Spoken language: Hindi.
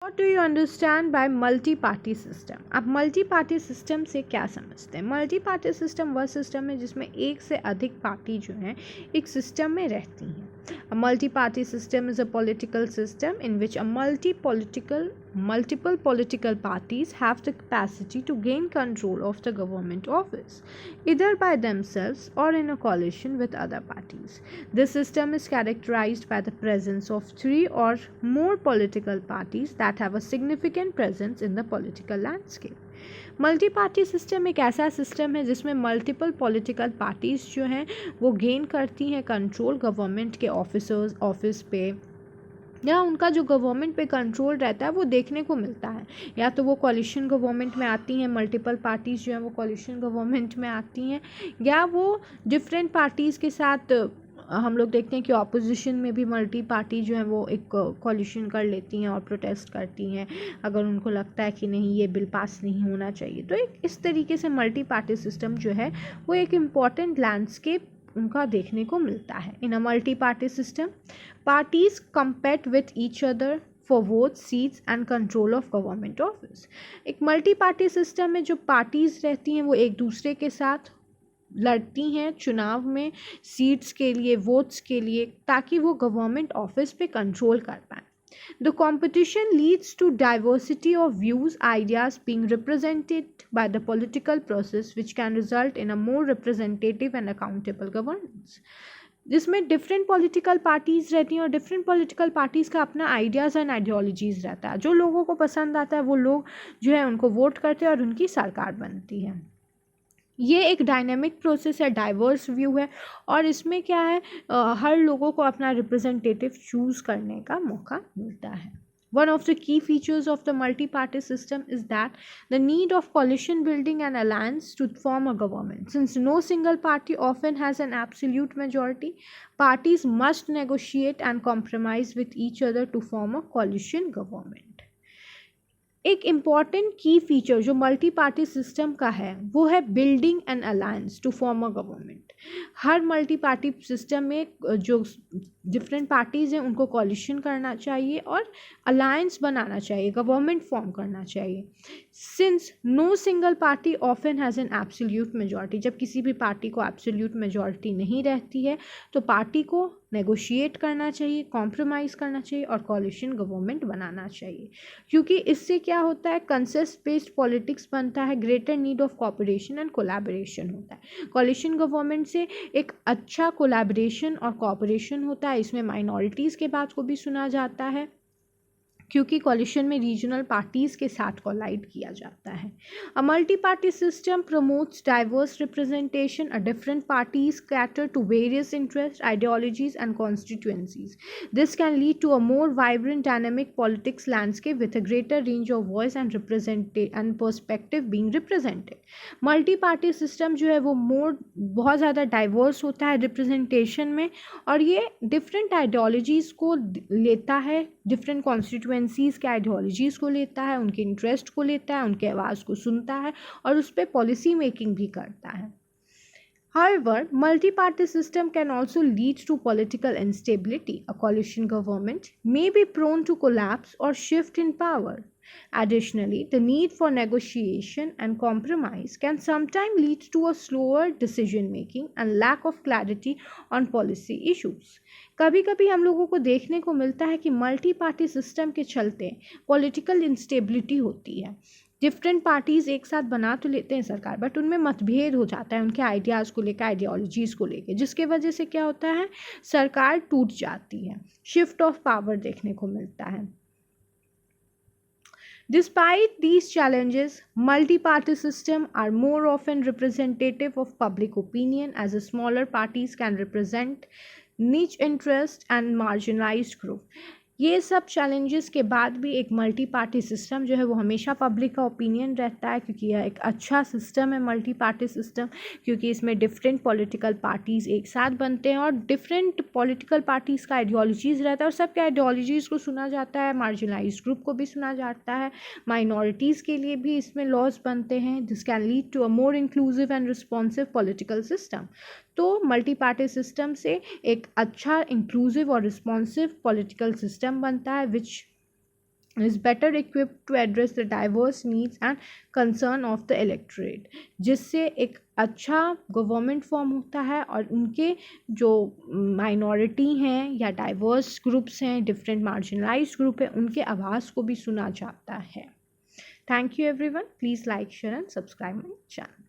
What do you understand by multi party system? आप मल्टी पार्टी सिस्टम से क्या समझते हैं? मल्टी पार्टी सिस्टम वह सिस्टम है जिसमें एक से अधिक पार्टी जो हैं एक सिस्टम में रहती हैं. A multi-party system is a political system in which multiple political parties have the capacity to gain control of the government office, either by themselves or in a coalition with other parties. This system is characterized by the presence of three or more political parties that have a significant presence in the political landscape. Multi party system एक ऐसा सिस्टम है जिसमें मल्टीपल पॉलिटिकल पार्टीज़ जो हैं वो गेन करती हैं कंट्रोल गवर्नमेंट के ऑफिस पे, या उनका जो गवर्नमेंट पे कंट्रोल रहता है वो देखने को मिलता है. या तो वो कॉलिशन गवर्नमेंट में आती हैं, मल्टीपल पार्टीज़ जो हैं वो कॉलिशन गवर्नमेंट में आती हैं, या वो डिफरेंट पार्टीज़ के साथ हम लोग देखते हैं कि ऑपोजिशन में भी मल्टी पार्टी जो है वो एक कॉलिशन कर लेती हैं और प्रोटेस्ट करती हैं अगर उनको लगता है कि नहीं ये बिल पास नहीं होना चाहिए. तो एक इस तरीके से मल्टी पार्टी सिस्टम जो है वो एक इम्पॉर्टेंट लैंडस्केप उनका देखने को मिलता है. In a multi party system parties compete with each other for vote seats and control of government office. एक मल्टी पार्टी सिस्टम में जो पार्टीज़ रहती हैं वो एक दूसरे के साथ लड़ती हैं चुनाव में सीट्स के लिए, वोट्स के लिए, ताकि वो गवर्नमेंट ऑफिस पे कंट्रोल कर पाएँ. The competition leads to diversity of views, ideas being represented by the political process, which can result in a more representative and accountable governance. जिसमें डिफरेंट पॉलिटिकल पार्टीज़ रहती हैं और डिफरेंट पॉलिटिकल पार्टीज़ का अपना आइडियाज़ एंड आइडियोलॉजीज़ रहता है. जो लोगों को पसंद आता है वो लोग जो है उनको वोट करते हैं और उनकी सरकार बनती है. ये एक डायनेमिक प्रोसेस है, डाइवर्स व्यू है, और इसमें क्या है हर लोगों को अपना रिप्रेजेंटेटिव चूज़ करने का मौका मिलता है. One of the key features of the multi-party system is that the need of coalition building and alliance to form a government. Since no single party often has an absolute majority, parties must negotiate and compromise with each other to form a coalition government. एक इम्पॉर्टेंट की फीचर जो मल्टी पार्टी सिस्टम का है वो है building an alliance to form a government. हर मल्टी पार्टी सिस्टम में जो डिफरेंट पार्टीज़ हैं उनको कॉलिशन करना चाहिए और अलायंस बनाना चाहिए, गवर्नमेंट फॉर्म करना चाहिए. Since no single party often has an absolute majority, जब किसी भी पार्टी को एब्सोल्यूट मेजॉरिटी नहीं रहती है तो पार्टी को नेगोशिएट करना चाहिए, कॉम्प्रोमाइज़ करना चाहिए और कॉलिशन गवर्नमेंट बनाना चाहिए. क्योंकि इससे क्या होता है, कंसेंसस बेस्ड पॉलिटिक्स बनता है, greater need of cooperation and collaboration होता है. कॉलिशन गवर्नमेंट से एक अच्छा कोलैबोरेशन और कोऑपरेशन होता है. इसमें माइनॉरिटीज़ के बात को भी सुना जाता है क्योंकि कॉलिशन में रीजनल पार्टीज़ के साथ कोलाइड किया जाता है. A multi party system promotes diverse representation. A different parties cater to various interest, ideologies and constituencies. This can lead to a more vibrant dynamic politics landscape with a greater range of voice and perspective being represented. Multi party system जो है वो बहुत ज़्यादा डाइवर्स होता है रिप्रेजेंटेशन में, और ये डिफरेंट आइडियोलॉजीज़ को लेता है, डिफरेंट कॉन्स्टिट्यूएंसीज़ के आइडियोलॉजीज़ को लेता है, उनके इंटरेस्ट को लेता है, उनके आवाज़ को सुनता है और उस पर पॉलिसी मेकिंग भी करता है. However, multi-party system can also lead to political instability. A coalition government may be prone to collapse or shift in power. Additionally, the need for negotiation and compromise can sometimes lead to a slower decision making and lack of clarity on policy issues. कभी कभी हम लोगों को देखने को मिलता है कि मल्टी पार्टी सिस्टम के चलते पॉलिटिकल इंस्टेबिलिटी होती है. डिफरेंट पार्टीज़ एक साथ बना तो लेते हैं सरकार, बट उनमें मतभेद हो जाता है उनके आइडियाज़ को लेकर, आइडियोलॉजीज़ को लेकर, जिसके वजह से क्या होता है, सरकार टूट जाती है, शिफ्ट ऑफ पावर देखने को मिलता है. Despite these challenges, multi-party systems are more often representative of public opinion, as smaller parties can represent niche interest and marginalized group. ये सब चैलेंजेस के बाद भी एक मल्टी पार्टी सिस्टम जो है वो हमेशा पब्लिक का ओपिनियन रहता है, क्योंकि यह एक अच्छा सिस्टम है मल्टी पार्टी सिस्टम, क्योंकि इसमें डिफरेंट पॉलिटिकल पार्टीज़ एक साथ बनते हैं और डिफरेंट पॉलिटिकल पार्टीज़ का आइडियोलॉजीज़ रहता है और सबके आइडियोलॉजीज़ को सुना जाता है, मार्जिनलाइज्ड ग्रुप को भी सुना जाता है, माइनॉरिटीज़ के लिए भी इसमें लॉज बनते हैं. This can lead to a more inclusive and responsive political system. तो मल्टी पार्टी सिस्टम से एक अच्छा इंक्लूसिव और रिस्पॉन्सिव पॉलिटिकल सिस्टम बनता है, विच is better equipped to address the diverse needs and concern of the electorate, जिससे एक अच्छा गवर्नमेंट फॉर्म होता है और उनके जो माइनॉरिटी हैं या डाइवर्स ग्रुप्स हैं, डिफरेंट मार्जिनलाइज्ड ग्रुप है, उनके आवाज़ को भी सुना जाता है. Thank you everyone. Please like share and subscribe my channel.